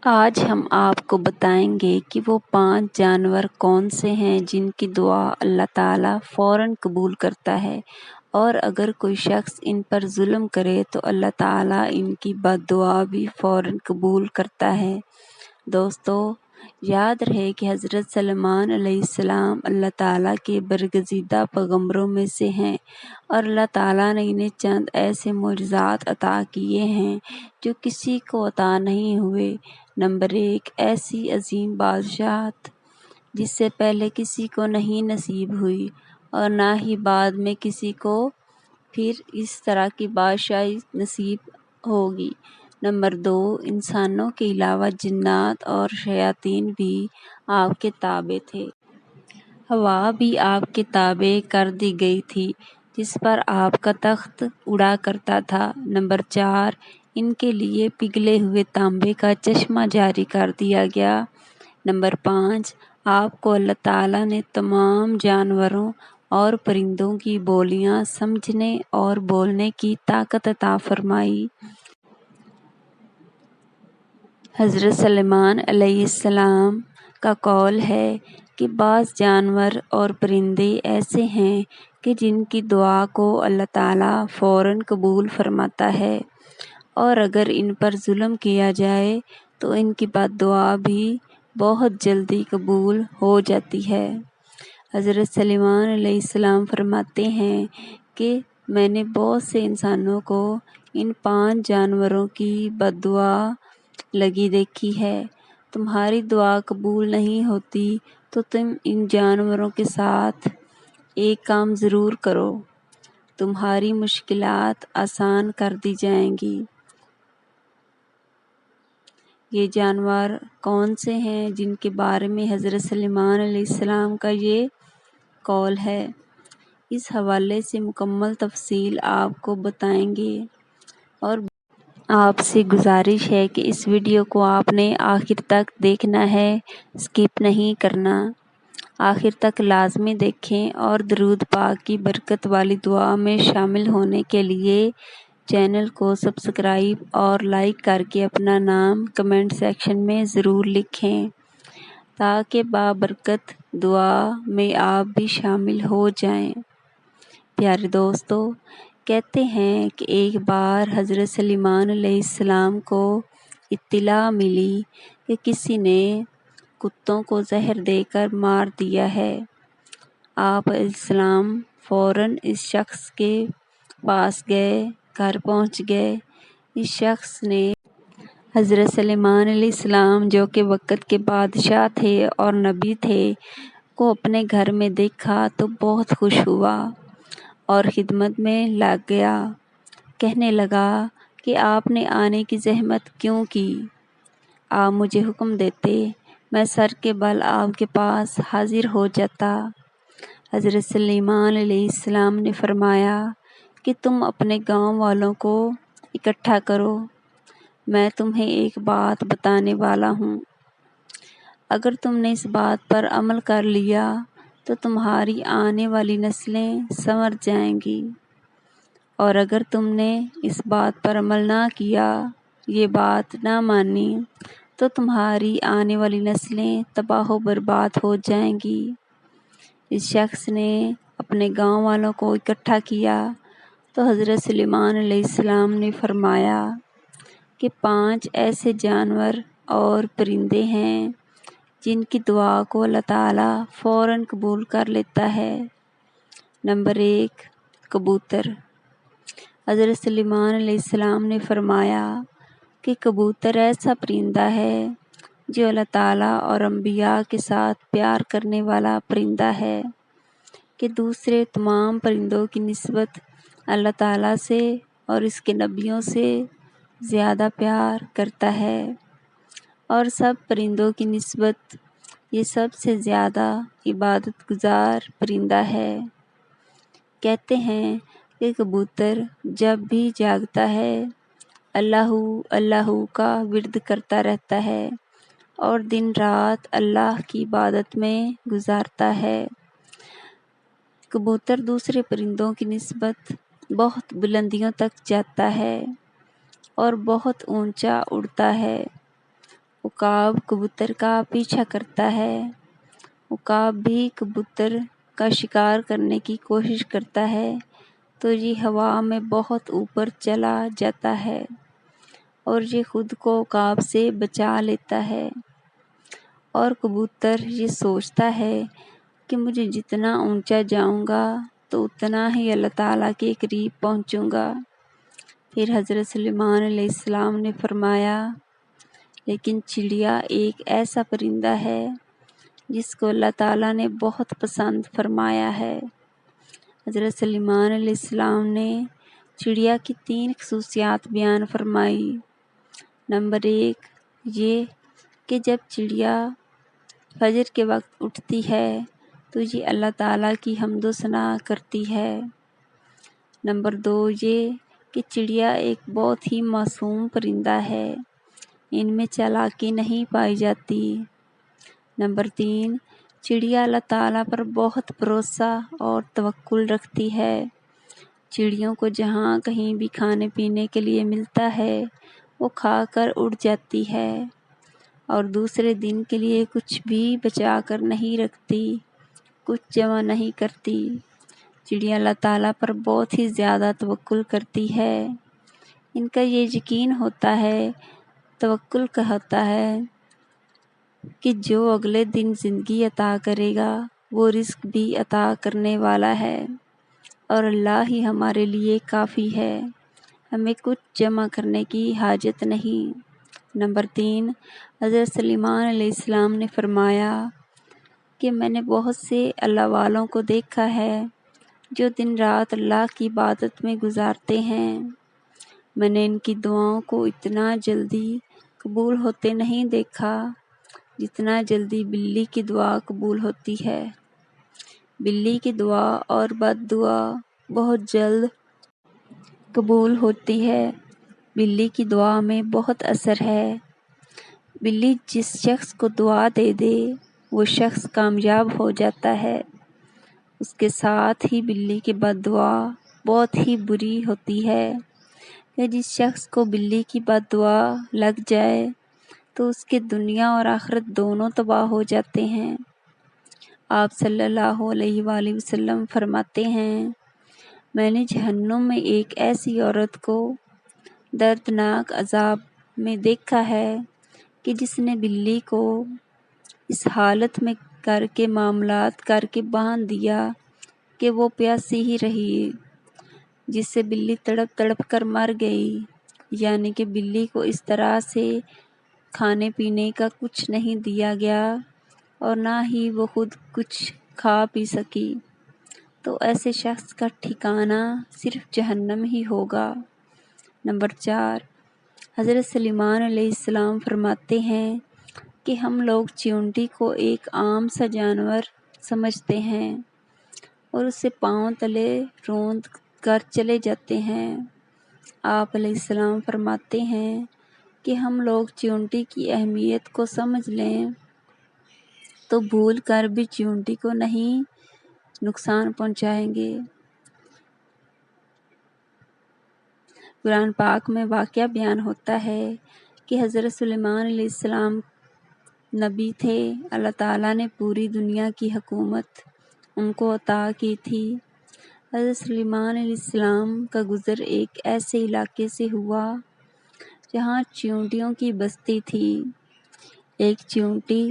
آج ہم آپ کو بتائیں گے کہ وہ 5 جانور کون سے ہیں جن کی دعا اللہ تعالیٰ فوراً قبول کرتا ہے، اور اگر کوئی شخص ان پر ظلم کرے تو اللہ تعالیٰ ان کی بد دعا بھی فوراً قبول کرتا ہے۔ دوستو، یاد رہے کہ حضرت سلیمان علیہ السلام اللہ تعالیٰ کے برگزیدہ پیغمبروں میں سے ہیں، اور اللہ تعالیٰ نے انہیں چند ایسے معجزات عطا کیے ہیں جو کسی کو عطا نہیں ہوئے۔ نمبر 1، ایسی عظیم بادشاہت جس سے پہلے کسی کو نہیں نصیب ہوئی اور نہ ہی بعد میں کسی کو پھر اس طرح کی بادشاہی نصیب ہوگی۔ نمبر 2، انسانوں کے علاوہ جنات اور شیاطین بھی آپ کے تابع تھے۔ ہوا بھی آپ کے تابع کر دی گئی تھی جس پر آپ کا تخت اڑا کرتا تھا۔ نمبر 4، ان کے لیے پگھلے ہوئے تانبے کا چشمہ جاری کر دیا گیا۔ نمبر 5، آپ کو اللہ تعالیٰ نے تمام جانوروں اور پرندوں کی بولیاں سمجھنے اور بولنے کی طاقت عطا فرمائی۔ حضرت سلیمان علیہ السلام کا قول ہے کہ بعض جانور اور پرندے ایسے ہیں کہ جن کی دعا کو اللہ تعالیٰ فوراً قبول فرماتا ہے، اور اگر ان پر ظلم کیا جائے تو ان کی بد دعا بھی بہت جلدی قبول ہو جاتی ہے۔ حضرت سلیمان علیہ السلام فرماتے ہیں کہ میں نے بہت سے انسانوں کو ان 5 جانوروں کی بد دعا لگی دیکھی ہے۔ تمہاری دعا قبول نہیں ہوتی تو تم ان جانوروں کے ساتھ ایک کام ضرور کرو، تمہاری مشکلات آسان کر دی جائیں گی۔ یہ جانور کون سے ہیں جن کے بارے میں حضرت سلیمان علیہ السلام کا یہ قول ہے، اس حوالے سے مکمل تفصیل آپ کو بتائیں گے، اور آپ سے گزارش ہے کہ اس ویڈیو کو آپ نے آخر تک دیکھنا ہے، اسکپ نہیں کرنا۔ آخر تک لازمی دیکھیں، اور درود پاک کی برکت والی دعا میں شامل ہونے کے لیے چینل کو سبسکرائب اور لائک کر کے اپنا نام کمنٹ سیکشن میں ضرور لکھیں تاکہ بابرکت دعا میں آپ بھی شامل ہو جائیں۔ پیارے دوستو، کہتے ہیں کہ ایک بار حضرت سلیمان علیہ السلام کو اطلاع ملی کہ کسی نے کتوں کو زہر دے کر مار دیا ہے۔ آپ علیہ السلام فوراً اس شخص کے پاس گئے، گھر پہنچ گئے۔ اس شخص نے حضرت سلیمان علیہ السلام جو کہ وقت کے بادشاہ تھے اور نبی تھے کو اپنے گھر میں دیکھا تو بہت خوش ہوا اور خدمت میں لگ گیا۔ کہنے لگا کہ آپ نے آنے کی زحمت کیوں کی؟ آپ مجھے حکم دیتے، میں سر کے بل آپ کے پاس حاضر ہو جاتا۔ حضرت سلیمان علیہ السلام نے فرمایا کہ تم اپنے گاؤں والوں کو اکٹھا کرو، میں تمہیں ایک بات بتانے والا ہوں۔ اگر تم نے اس بات پر عمل کر لیا تو تمہاری آنے والی نسلیں سنور جائیں گی، اور اگر تم نے اس بات پر عمل نہ کیا، یہ بات نہ مانی، تو تمہاری آنے والی نسلیں تباہ و برباد ہو جائیں گی۔ اس شخص نے اپنے گاؤں والوں کو اکٹھا کیا تو حضرت سلیمان علیہ السلام نے فرمایا کہ 5 ایسے جانور اور پرندے ہیں جن کی دعا کو اللہ تعالیٰ فوراً قبول کر لیتا ہے۔ نمبر 1، کبوتر۔ حضرت سلیمان علیہ السلام نے فرمایا کہ کبوتر ایسا پرندہ ہے جو اللہ تعالیٰ اور انبیاء کے ساتھ پیار کرنے والا پرندہ ہے کہ دوسرے تمام پرندوں کی نسبت اللہ تعالیٰ سے اور اس کے نبیوں سے زیادہ پیار کرتا ہے، اور سب پرندوں کی نسبت یہ سب سے زیادہ عبادت گزار پرندہ ہے۔ کہتے ہیں کہ کبوتر جب بھی جاگتا ہے اللہ اللہ کا ورد کرتا رہتا ہے اور دن رات اللہ کی عبادت میں گزارتا ہے۔ کبوتر دوسرے پرندوں کی نسبت بہت بلندیوں تک جاتا ہے اور بہت اونچا اڑتا ہے۔ عقاب کبوتر کا پیچھا کرتا ہے۔ عقاب بھی کبوتر کا شکار کرنے کی کوشش کرتا ہے تو یہ ہوا میں بہت اوپر چلا جاتا ہے اور یہ خود کو عقاب سے بچا لیتا ہے، اور کبوتر یہ سوچتا ہے کہ مجھے جتنا اونچا جاؤں گا تو اتنا ہی اللہ تعالیٰ کے قریب پہنچوں گا۔ پھر حضرت سلیمان علیہ السلام نے فرمایا، لیکن چڑیا ایک ایسا پرندہ ہے جس کو اللہ تعالیٰ نے بہت پسند فرمایا ہے۔ حضرت سلیمان علیہ السلام نے چڑیا کی 3 خصوصیات بیان فرمائی۔ نمبر 1 یہ کہ جب چڑیا فجر کے وقت اٹھتی ہے تو یہ اللہ تعالیٰ کی حمد و ثنا کرتی ہے۔ نمبر 2 یہ کہ چڑیا ایک بہت ہی معصوم پرندہ ہے، ان میں چالاکی نہیں پائی جاتی۔ نمبر 3 چڑیا اللہ تعالیٰ پر بہت بھروسہ اور توکل رکھتی ہے۔ چڑیوں کو جہاں کہیں بھی کھانے پینے کے لیے ملتا ہے وہ کھا کر اڑ جاتی ہے اور دوسرے دن کے لیے کچھ بھی بچا کر نہیں رکھتی، کچھ جمع نہیں کرتی۔ چڑیا اللہ تعالیٰ پر بہت ہی زیادہ توکل کرتی ہے۔ ان کا یہ یقین ہوتا ہے، توکل کا ہوتا ہے کہ جو اگلے دن زندگی عطا کرے گا وہ رزق بھی عطا کرنے والا ہے اور اللہ ہی ہمارے لیے کافی ہے، ہمیں کچھ جمع کرنے کی حاجت نہیں۔ نمبر 3 حضرت سلیمان علیہ السلام نے فرمایا کہ میں نے بہت سے اللہ والوں کو دیکھا ہے جو دن رات اللہ کی عبادت میں گزارتے ہیں، میں نے ان کی دعاؤں کو اتنا جلدی قبول ہوتے نہیں دیکھا جتنا جلدی بلی کی دعا قبول ہوتی ہے۔ بلی کی دعا اور بد دعا بہت جلد قبول ہوتی ہے۔ بلی کی دعا میں بہت اثر ہے۔ بلی جس شخص کو دعا دے دے وہ شخص کامیاب ہو جاتا ہے، اس کے ساتھ ہی بلی کی بد دعا بہت ہی بری ہوتی ہے کہ جس شخص کو بلی کی بد دعا لگ جائے تو اس کے دنیا اور آخرت دونوں تباہ ہو جاتے ہیں۔ آپ صلی اللہ علیہ وآلہ وسلم فرماتے ہیں، میں نے جہنم میں ایک ایسی عورت کو دردناک عذاب میں دیکھا ہے کہ جس نے بلی کو اس حالت میں کر کے معاملات کر کے باندھ دیا کہ وہ پیاسی ہی رہی، جس سے بلی تڑپ تڑپ کر مر گئی، یعنی کہ بلی کو اس طرح سے کھانے پینے کا کچھ نہیں دیا گیا اور نہ ہی وہ خود کچھ کھا پی سکی، تو ایسے شخص کا ٹھکانہ صرف جہنم ہی ہوگا۔ نمبر 4 حضرت سلیمان علیہ السلام فرماتے ہیں کہ ہم لوگ چیونٹی کو ایک عام سا جانور سمجھتے ہیں اور اسے پاؤں تلے روند کر چلے جاتے ہیں۔ آپ علیہ السلام فرماتے ہیں کہ ہم لوگ چیونٹی کی اہمیت کو سمجھ لیں تو بھول کر بھی چیونٹی کو نہیں نقصان پہنچائیں گے۔ قرآن پاک میں واقعہ بیان ہوتا ہے کہ حضرت سلیمان علیہ السلام نبی تھے، اللہ تعالیٰ نے پوری دنیا کی حکومت ان کو عطا کی تھی۔ حضرت سلیمان علیہ السلام کا گزر ایک ایسے علاقے سے ہوا جہاں چیونٹیوں کی بستی تھی۔ ایک چیونٹی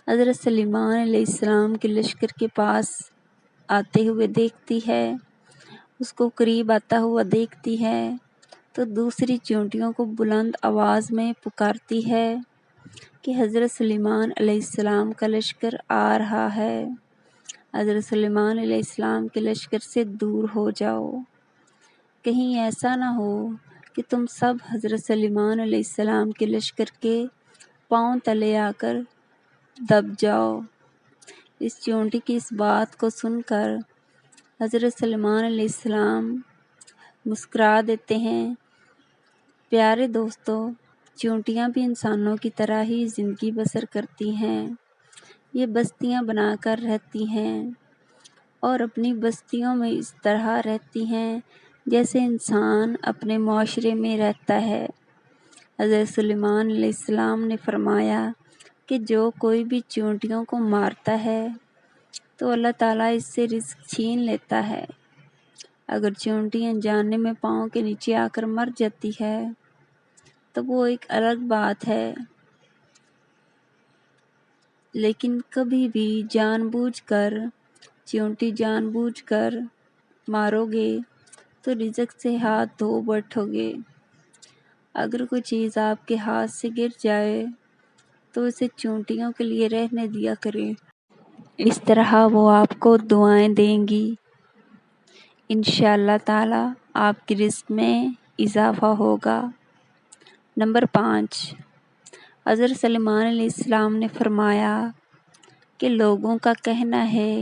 حضرت سلیمان علیہ السلام کے لشکر کے پاس آتے ہوئے دیکھتی ہے، اس کو قریب آتا ہوا دیکھتی ہے تو دوسری چیونٹیوں کو بلند آواز میں پکارتی ہے کہ حضرت سلیمان علیہ السلام کا لشکر آ رہا ہے، حضرت سلیمان علیہ السلام کے لشکر سے دور ہو جاؤ، کہیں ایسا نہ ہو کہ تم سب حضرت سلیمان علیہ السلام کے لشکر کے پاؤں تلے آ کر دب جاؤ۔ اس چیونٹی کی اس بات کو سن کر حضرت سلیمان علیہ السلام مسکرا دیتے ہیں۔ پیارے دوستو، چیونٹیاں بھی انسانوں کی طرح ہی زندگی بسر کرتی ہیں، یہ بستیاں بنا کر رہتی ہیں اور اپنی بستیوں میں اس طرح رہتی ہیں جیسے انسان اپنے معاشرے میں رہتا ہے۔ حضرت سلیمان علیہ السلام نے فرمایا کہ جو کوئی بھی چیونٹیوں کو مارتا ہے تو اللہ تعالیٰ اس سے رزق چھین لیتا ہے۔ اگر چیونٹی انجانے میں پاؤں کے نیچے آ کر مر جاتی ہے تو وہ ایک الگ بات ہے، لیکن کبھی بھی جان بوجھ کر چیونٹی جان بوجھ کر مارو گے تو رزق سے ہاتھ دھو بیٹھو گے۔ اگر کوئی چیز آپ کے ہاتھ سے گر جائے تو اسے چیونٹیوں کے لیے رہنے دیا کریں، اس طرح وہ آپ کو دعائیں دیں گی۔ انشاءاللہ تعالی آپ کی رزق میں اضافہ ہوگا۔ نمبر 5، حضرت سلیمان علیہ السلام نے فرمایا کہ لوگوں کا کہنا ہے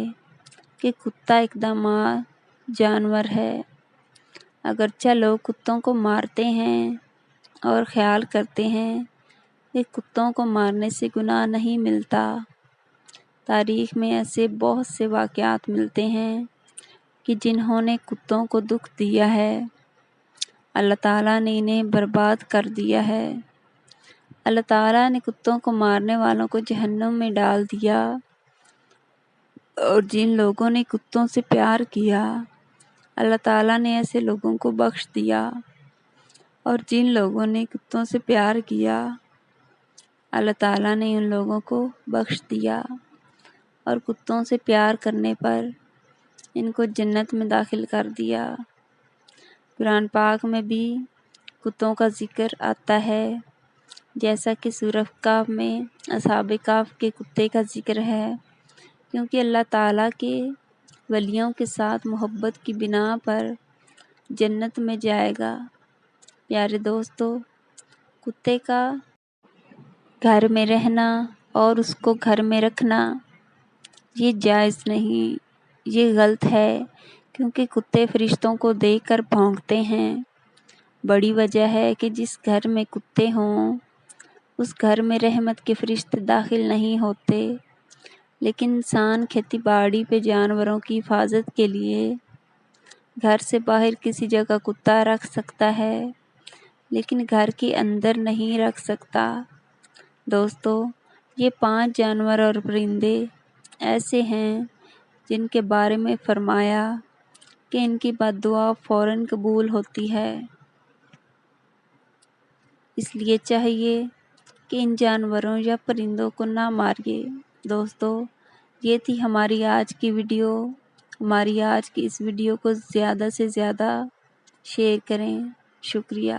کہ کتا اقدام جانور ہے، اگرچہ لوگ کتوں کو مارتے ہیں اور خیال کرتے ہیں کہ کتوں کو مارنے سے گناہ نہیں ملتا۔ تاریخ میں ایسے بہت سے واقعات ملتے ہیں کہ جنہوں نے کتوں کو دکھ دیا ہے، اللہ تعالیٰ نے انہیں برباد کر دیا ہے۔ اللہ تعالیٰ نے کتوں کو مارنے والوں کو جہنم میں ڈال دیا، اور جن لوگوں نے کتوں سے پیار کیا اللہ تعالیٰ نے ایسے لوگوں کو بخش دیا، اور جن لوگوں نے کتوں سے پیار کیا اللہ تعالیٰ نے ان لوگوں کو بخش دیا، اور کتوں سے پیار کرنے پر ان کو جنت میں داخل کر دیا۔ قرآن پاک میں بھی کتوں کا ذکر آتا ہے، جیسا کہ سورہ کہف میں اصحاب کہف کے کتے کا ذکر ہے، کیونکہ اللہ تعالیٰ کے ولیوں کے ساتھ محبت کی بنا پر جنت میں جائے گا۔ پیارے دوستو، کتے کا گھر میں رہنا اور اس کو گھر میں رکھنا یہ جائز نہیں، یہ غلط ہے، کیونکہ کتے فرشتوں کو دیکھ کر بھونکتے ہیں۔ بڑی وجہ ہے کہ جس گھر میں کتے ہوں اس گھر میں رحمت کے فرشتے داخل نہیں ہوتے، لیکن انسان کھیتی باڑی پہ جانوروں کی حفاظت کے لیے گھر سے باہر کسی جگہ کتا رکھ سکتا ہے، لیکن گھر کے اندر نہیں رکھ سکتا۔ دوستو، یہ 5 جانور اور پرندے ایسے ہیں جن کے بارے میں فرمایا کہ ان کی بد دعا فوراً قبول ہوتی ہے، اس لیے چاہیے کہ ان جانوروں یا پرندوں کو نہ ماریے۔ دوستو، یہ تھی ہماری آج کی ویڈیو۔ ہماری آج کی اس ویڈیو کو زیادہ سے زیادہ شیئر کریں۔ شکریہ۔